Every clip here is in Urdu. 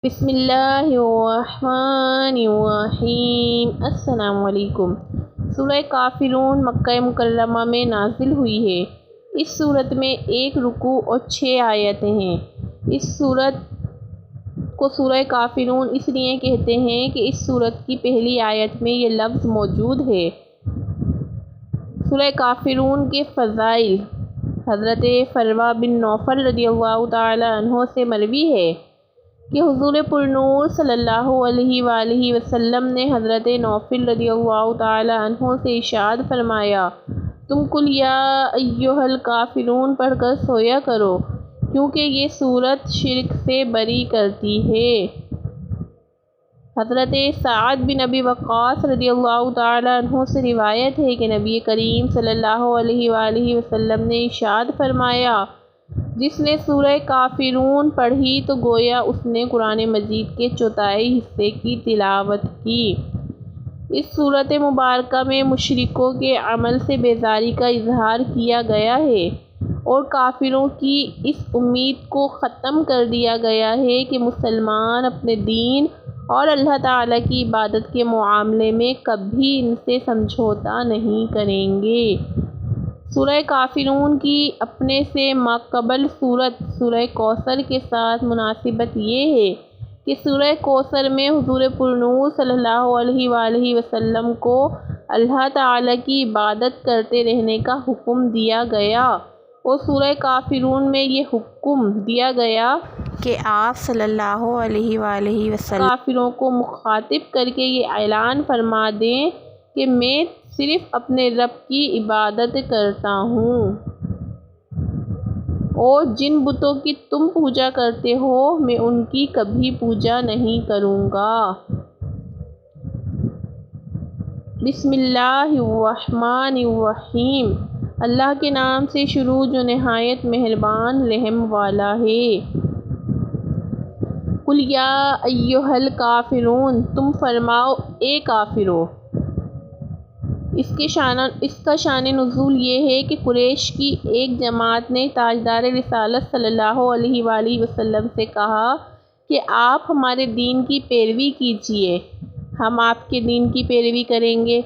بسم اللہ الرحمن الرحیم۔ السلام علیکم۔ سورہ کافرون مکہ مکرمہ میں نازل ہوئی ہے۔ اس صورت میں 1 رکوع اور 6 آیتیں ہیں۔ اس صورت کو سورہ کافرون اس لیے کہتے ہیں کہ اس صورت کی پہلی آیت میں یہ لفظ موجود ہے۔ سورہ کافرون کے فضائل حضرت فروا بن نوفل رضی اللہ تعالی عنہ سے مروی ہے کہ حضور پرنور صلی اللہ علیہ وآلہ وسلم نے حضرت نوفل رضی اللہ تعالی عنہ سے ارشاد فرمایا، تم قل یا ایھا الکافرون پڑھ کر سویا کرو، کیونکہ یہ سورت شرک سے بری کرتی ہے۔ حضرت سعد بن ابی وقاص رضی اللہ تعالی عنہ سے روایت ہے کہ نبی کریم صلی اللہ علیہ وآلہ وسلم نے ارشاد فرمایا، جس نے سورہ کافرون پڑھی تو گویا اس نے قرآن مجید کے چوتھائی حصے کی تلاوت کی۔ اس سورت مبارکہ میں مشرکوں کے عمل سے بیزاری کا اظہار کیا گیا ہے اور کافروں کی اس امید کو ختم کر دیا گیا ہے کہ مسلمان اپنے دین اور اللہ تعالیٰ کی عبادت کے معاملے میں کبھی ان سے سمجھوتہ نہیں کریں گے۔ سورہ کافرون کی اپنے سے ماقبل سورت سورہ کوثر کے ساتھ مناسبت یہ ہے کہ سورہ کوثر میں حضور پرنور صلی اللہ علیہ وآلہ وسلم کو اللہ تعالیٰ کی عبادت کرتے رہنے کا حکم دیا گیا، اور سورہ کافرون میں یہ حکم دیا گیا کہ آپ صلی اللہ علیہ وآلہ وسلم کافروں کو مخاطب کر کے یہ اعلان فرما دیں کہ میں صرف اپنے رب کی عبادت کرتا ہوں، اور جن بتوں کی تم پوجا کرتے ہو میں ان کی کبھی پوجا نہیں کروں گا۔ بسم اللہ الرحمن الرحیم۔ اللہ کے نام سے شروع جو نہایت مہربان رحم والا ہے۔ قل یا ایھا الکافرون، تم فرماؤ اے کافرو۔ اس کا شان نزول یہ ہے کہ قریش کی ایک جماعت نے تاجدار رسالت صلی اللہ علیہ وآلہ وسلم سے کہا کہ آپ ہمارے دین کی پیروی کیجیے، ہم آپ کے دین کی پیروی کریں گے۔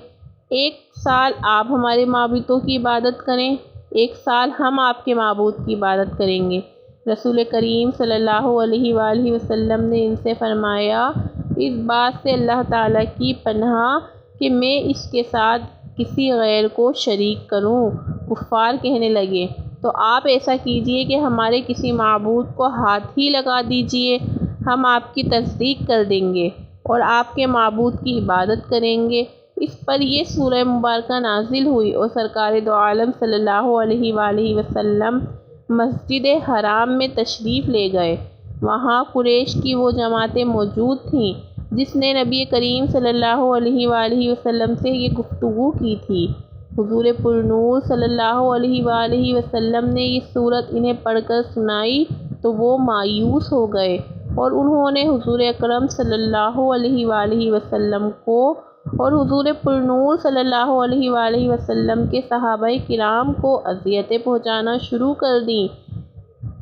1 سال آپ ہمارے معبودوں کی عبادت کریں، 1 سال ہم آپ کے معبود کی عبادت کریں گے۔ رسول کریم صلی اللہ علیہ وآلہ وسلم نے ان سے فرمایا، اس بات سے اللہ تعالیٰ کی پناہ کہ میں اس کے ساتھ کسی غیر کو شریک کروں۔ کفار کہنے لگے، تو آپ ایسا کیجیے کہ ہمارے کسی معبود کو ہاتھ ہی لگا دیجیے، ہم آپ کی تصدیق کر دیں گے اور آپ کے معبود کی عبادت کریں گے۔ اس پر یہ سورہ مبارکہ نازل ہوئی اور سرکار دو عالم صلی اللہ علیہ وآلہ وسلم مسجد حرام میں تشریف لے گئے۔ وہاں قریش کی وہ جماعتیں موجود تھیں جس نے نبی کریم صلی اللہ علیہ وآلہ وسلم سے یہ گفتگو کی تھی۔ حضور پرنور صلی اللہ علیہ وآلہ وسلم نے یہ سورت انہیں پڑھ کر سنائی تو وہ مایوس ہو گئے، اور انہوں نے حضور اکرم صلی اللہ علیہ وآلہ وسلم کو اور حضور پرنور صلی اللہ علیہ وآلہ وسلم کے صحابہ کرام کو اذیتیں پہنچانا شروع کر دیں۔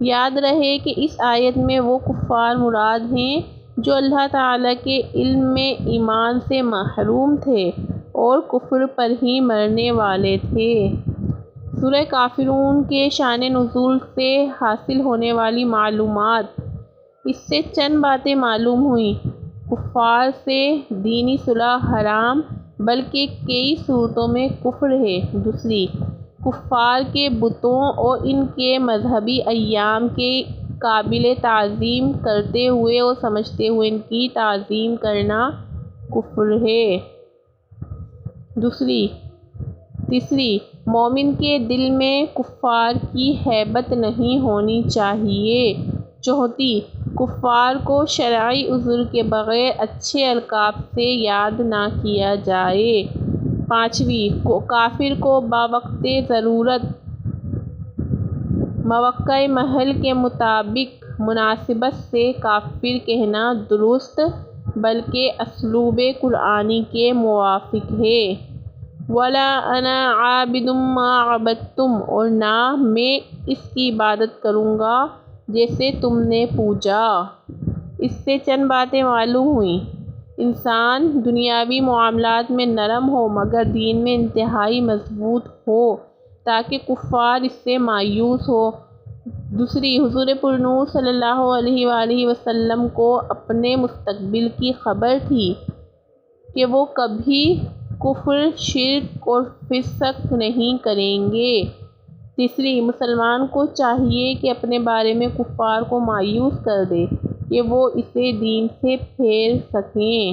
یاد رہے کہ اس آیت میں وہ کفار مراد ہیں جو اللہ تعالیٰ کے علم میں ایمان سے محروم تھے اور کفر پر ہی مرنے والے تھے۔ سورہ کافرون کے شان نزول سے حاصل ہونے والی معلومات۔ اس سے چند باتیں معلوم ہوئیں۔ کفار سے دینی صلح حرام، بلکہ کئی صورتوں میں کفر ہے۔ دوسری، کفار کے بتوں اور ان کے مذہبی ایام کے قابل تعظیم کرتے ہوئے اور سمجھتے ہوئے ان کی تعظیم کرنا کفر ہے۔ تیسری، مومن کے دل میں کفار کی ہیبت نہیں ہونی چاہیے۔ چوتھی، کفار کو شرعی عذر کے بغیر اچھے القاب سے یاد نہ کیا جائے۔ پانچویں، کافر کو بوقت ضرورت موقع محل کے مطابق مناسبت سے کافر کہنا درست، بلکہ اسلوب قرآنی کے موافق ہے۔ وَلَا أَنَا عَابِدٌ مَّا عَبَدتُّمْ، اور نہ میں اس کی عبادت کروں گا جیسے تم نے پوجا۔ اس سے چند باتیں معلوم ہوئیں۔ انسان دنیاوی معاملات میں نرم ہو مگر دین میں انتہائی مضبوط ہو تاکہ کفار اس سے مایوس ہو۔ دوسری، حضور پرنور صلی اللہ علیہ وآلہ وسلم کو اپنے مستقبل کی خبر تھی کہ وہ کبھی کفر، شرک اور فسق نہیں کریں گے۔ تیسری، مسلمان کو چاہیے کہ اپنے بارے میں کفار کو مایوس کر دے کہ وہ اسے دین سے پھیر سکیں۔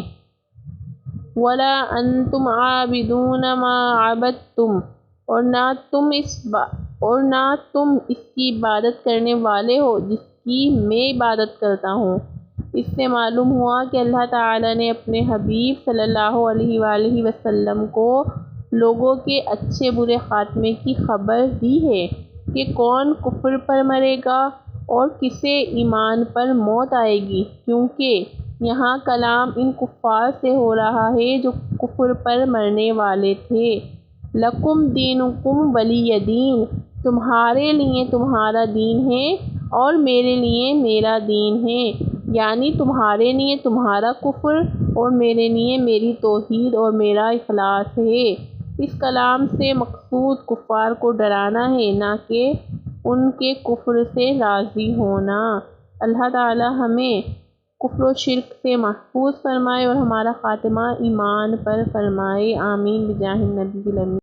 وَلَا أَنْتُمْ عَابِدُونَ مَا عَبَدتُّمْ، اور نہ تم اس کی عبادت کرنے والے ہو جس کی میں عبادت کرتا ہوں۔ اس سے معلوم ہوا کہ اللہ تعالیٰ نے اپنے حبیب صلی اللہ علیہ وآلہ وسلم کو لوگوں کے اچھے برے خاتمے کی خبر دی ہے کہ کون کفر پر مرے گا اور کسے ایمان پر موت آئے گی، کیونکہ یہاں کلام ان کفار سے ہو رہا ہے جو کفر پر مرنے والے تھے۔ لَکُمْ دِینُکُمْ وَلِیَ دین، تمہارے لیے تمہارا دین ہے اور میرے لیے میرا دین ہے، یعنی تمہارے لیے تمہارا کفر اور میرے لیے میری توحید اور میرا اخلاص ہے۔ اس کلام سے مقصود کفار کو ڈرانا ہے، نہ کہ ان کے کفر سے راضی ہونا۔ اللہ تعالی ہمیں کفر و شرک سے محفوظ فرمائے اور ہمارا خاتمہ ایمان پر فرمائے، آمین بجاہ النبی الامین۔